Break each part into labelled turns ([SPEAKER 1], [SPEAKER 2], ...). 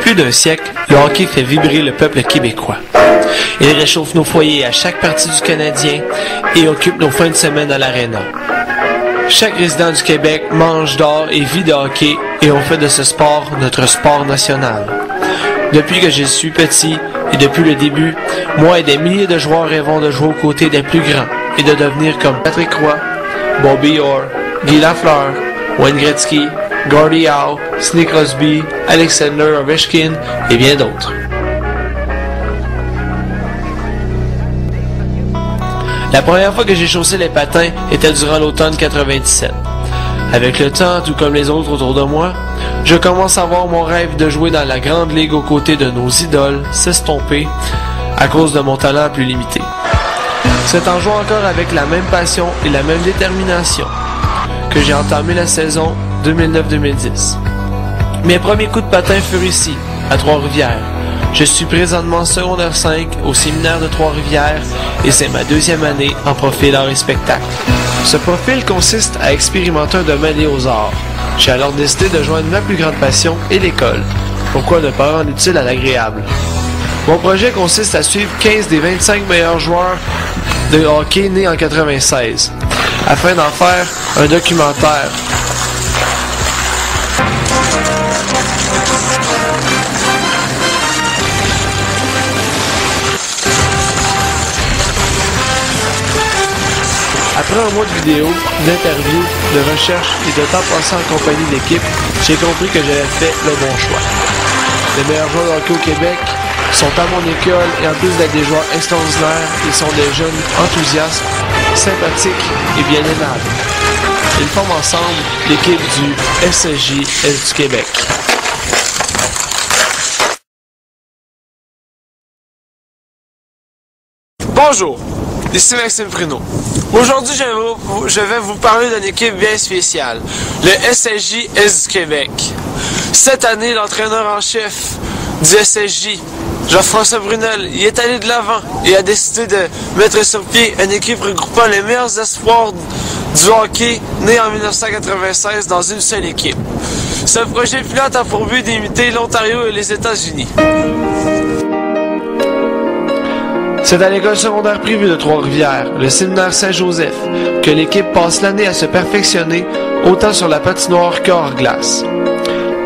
[SPEAKER 1] plus d'un siècle, le hockey fait vibrer le peuple québécois. Il réchauffe nos foyers à chaque partie du Canadien et occupe nos fins de semaine à l'aréna. Chaque résident du Québec mange, dort et vit de hockey et on fait de ce sport notre sport national. Depuis que je suis petit et depuis le début, moi et des milliers de joueurs rêvons de jouer aux côtés des plus grands et de devenir comme Patrick Roy, Bobby Orr, Guy Lafleur, Wayne Gretzky, Gordie Howe, Sidney Crosby, Alexander Ovechkin et bien d'autres. La première fois que j'ai chaussé les patins était durant l'automne 97. Avec le temps, tout comme les autres autour de moi, je commence à voir mon rêve de jouer dans la grande ligue aux côtés de nos idoles s'estomper à cause de mon talent plus limité. C'est en jouant encore avec la même passion et la même détermination que j'ai entamé la saison 2009-2010. Mes premiers coups de patin furent ici, à Trois-Rivières. Je suis présentement secondaire 5 au séminaire de Trois-Rivières et c'est ma deuxième année en profil art et spectacle. Ce profil consiste à expérimenter un domaine lié aux arts. J'ai alors décidé de joindre ma plus grande passion et l'école. Pourquoi ne pas rendre utile à l'agréable? Mon projet consiste à suivre 15 des 25 meilleurs joueurs de hockey nés en 96, afin d'en faire un documentaire. Après un mois de vidéos, d'interviews, de recherches et de temps passé en compagnie d'équipe, j'ai compris que j'avais fait le bon choix. Les meilleurs joueurs de hockey au Québec sont à mon école et en plus d'être des joueurs extraordinaires, ils sont des jeunes enthousiastes, sympathiques et bien aimables. Ils forment ensemble l'équipe du SSJ Est du Québec. Bonjour, ici Maxime Pruneau. Aujourd'hui, je vais vous parler d'une équipe bien spéciale, le SSJ Est du Québec. Cette année, l'entraîneur en chef du SSJ, Jean-François Brunel, il est allé de l'avant et a décidé de mettre sur pied une équipe regroupant les meilleurs espoirs du hockey nés en 1996 dans une seule équipe. Ce projet pilote a pour but d'imiter l'Ontario et les États-Unis. C'est à l'école secondaire privée de Trois-Rivières, le séminaire Saint-Joseph, que l'équipe passe l'année à se perfectionner autant sur la patinoire qu'hors glace.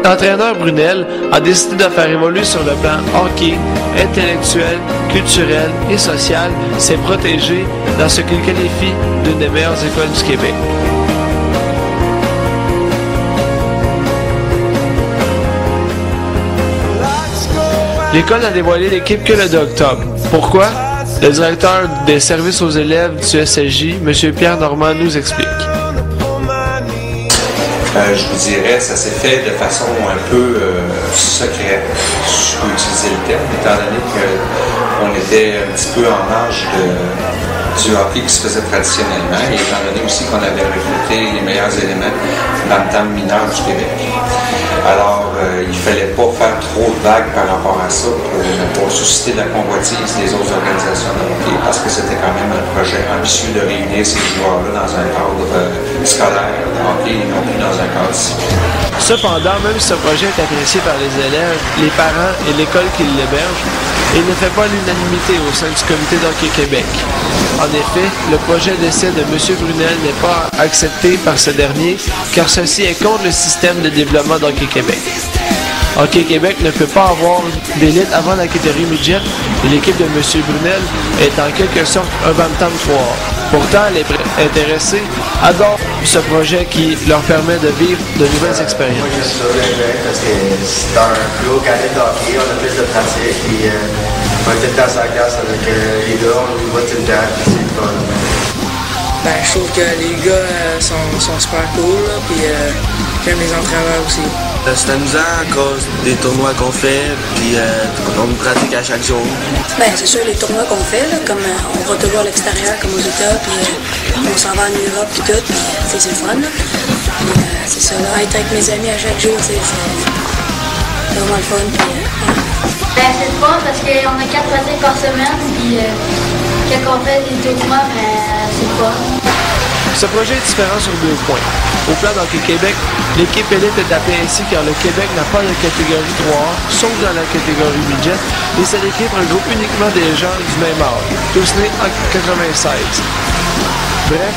[SPEAKER 1] L'entraîneur Brunel a décidé de faire évoluer sur le plan hockey, intellectuel, culturel et social ses protégés dans ce qu'il qualifie d'une des meilleures écoles du Québec. L'école n'a dévoilé l'équipe que le 2 octobre. Pourquoi? Le directeur des services aux élèves du SSJ, M. Pierre Normand, nous explique.
[SPEAKER 2] Je vous dirais, ça s'est fait de façon un peu secrète, si je peux utiliser le terme, étant donné qu'on était un petit peu en marge du hockey qui se faisait traditionnellement, et étant donné aussi qu'on avait recruté les meilleurs éléments dans le temps mineur du Québec. Alors, il ne fallait pas faire trop de vagues par rapport à ça pour susciter la convoitise des autres organisations de hockey, parce que c'était quand même un projet ambitieux de réunir ces joueurs-là dans un cadre scolaire de hockey et non plus dans un cadre civil.
[SPEAKER 1] Cependant, même si ce projet est apprécié par les élèves, les parents et l'école qui l'héberge, il ne fait pas l'unanimité au sein du comité d'Hockey Québec. En effet, le projet d'essai de M. Brunel n'est pas accepté par ce dernier, car ceci est contre le système de développement d'Hockey Québec. Hockey Québec ne peut pas avoir d'élite avant la catégorie midget et l'équipe de M. Brunel est en quelque sorte un bantam 3. Pourtant, les intéressés adorent ce projet qui leur permet de vivre de nouvelles expériences.
[SPEAKER 3] Moi, je suis sûr parce que c'est un plus haut calibre de hockey, on a plus de pratique, puis on est tout le temps sur la glace avec les gars, on y va tout le temps, puis c'est fun.
[SPEAKER 4] Ben, je trouve que les gars sont super cool, là, puis j'aime les entraîneurs aussi.
[SPEAKER 5] C'est amusant à cause des tournois qu'on fait, puis on pratique à chaque jour.
[SPEAKER 6] Ben, c'est sûr, les tournois qu'on fait, là, comme on va toujours à l'extérieur, comme aux États, puis on s'en va en Europe, puis tout, puis c'est le fun. Là. Puis, c'est ça, là, être avec mes amis à chaque jour, c'est vraiment le fun. Puis,
[SPEAKER 7] Ben, c'est le fun parce qu'on a 4 pratiques par semaine, puis quand on fait des tournois, ben, c'est le fun.
[SPEAKER 1] Ce projet est différent sur 2 points. Au plan d'Hockey Québec, l'équipe élite est appelée ainsi car le Québec n'a pas de catégorie 3A, sauf dans la catégorie midget, et cette équipe regroupe uniquement des gens du même âge, tous nés en 96. Bref,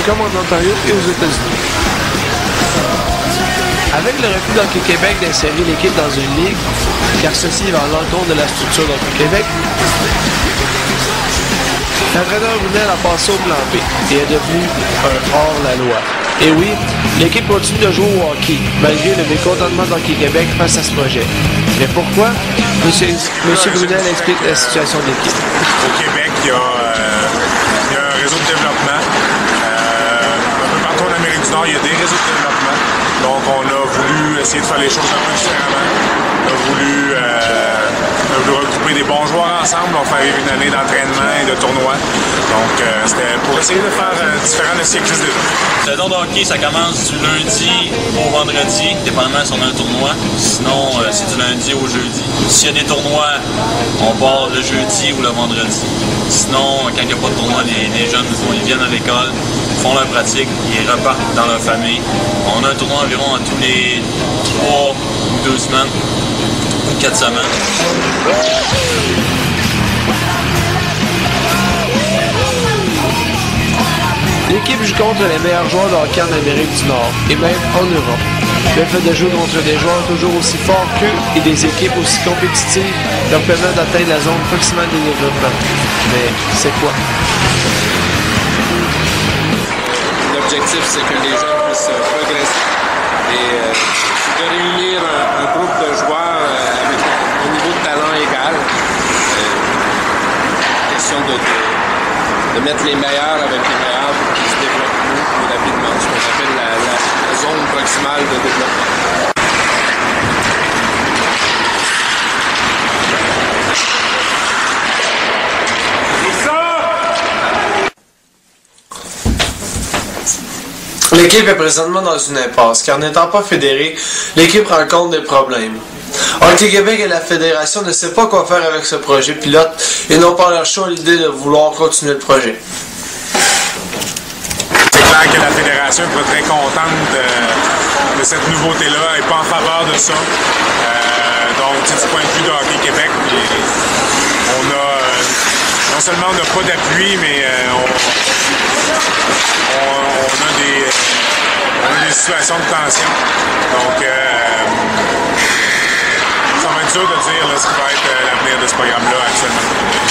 [SPEAKER 1] comme en Ontario et aux États-Unis. Avec le refus d'Hockey Québec d'insérer l'équipe dans une ligue, car ceci va à l'encontre de la structure d'Hockey Québec, l'entraîneur Brunel a passé au plan B et est devenu un hors-la-loi. Et oui, l'équipe continue de jouer au hockey, malgré le mécontentement d'Hockey Québec face à ce projet. Mais pourquoi? Monsieur Brunel explique la situation de l'équipe.
[SPEAKER 8] Au Québec, il y a un réseau de développement. Un peu partout en Amérique du Nord, il y a des réseaux de développement. Donc, on a voulu essayer de faire les choses un peu différemment. On a voulu regrouper des bons joueurs ensemble, on fait une année d'entraînement et de tournoi. Donc, c'était pour essayer de faire différent de ce qui existe déjà.
[SPEAKER 9] La saison de hockey, ça commence du lundi au vendredi, dépendamment si on a un tournoi. Sinon, c'est du lundi au jeudi. S'il y a des tournois, on part le jeudi ou le vendredi. Sinon, quand il n'y a pas de tournoi, les jeunes ils viennent à l'école, font leur pratique, ils repartent dans leur famille. On a un tournoi environ tous les 3 ou 2 semaines. 4 semaines.
[SPEAKER 1] L'équipe joue contre les meilleurs joueurs de hockey en Amérique du Nord et même en Europe. Le fait de jouer contre des joueurs toujours aussi forts qu'eux et des équipes aussi compétitives leur permet d'atteindre la zone maximale de développement. Mais c'est quoi?
[SPEAKER 10] L'objectif, c'est que les jeunes puissent progresser et de réunir un groupe de joueurs avec un niveau de talent égal. Question de mettre les meilleurs avec les meilleurs pour qu'ils se développent plus rapidement, ce qu'on appelle la zone proximale de développement.
[SPEAKER 1] L'équipe est présentement dans une impasse, car n'étant pas fédérée, l'équipe rencontre des problèmes. Hockey Québec et la fédération ne savent pas quoi faire avec ce projet pilote et n'ont pas leur choix à l'idée de vouloir continuer le projet.
[SPEAKER 8] C'est clair que la fédération n'est pas très contente de cette nouveauté-là, elle n'est pas en faveur de ça. Donc, du point de vue de Hockey Québec, on a non seulement on n'a pas d'appui, mais on a des situations de tension. Donc, ça va être dur de dire là, ce qui va être l'avenir de ce programme-là actuellement.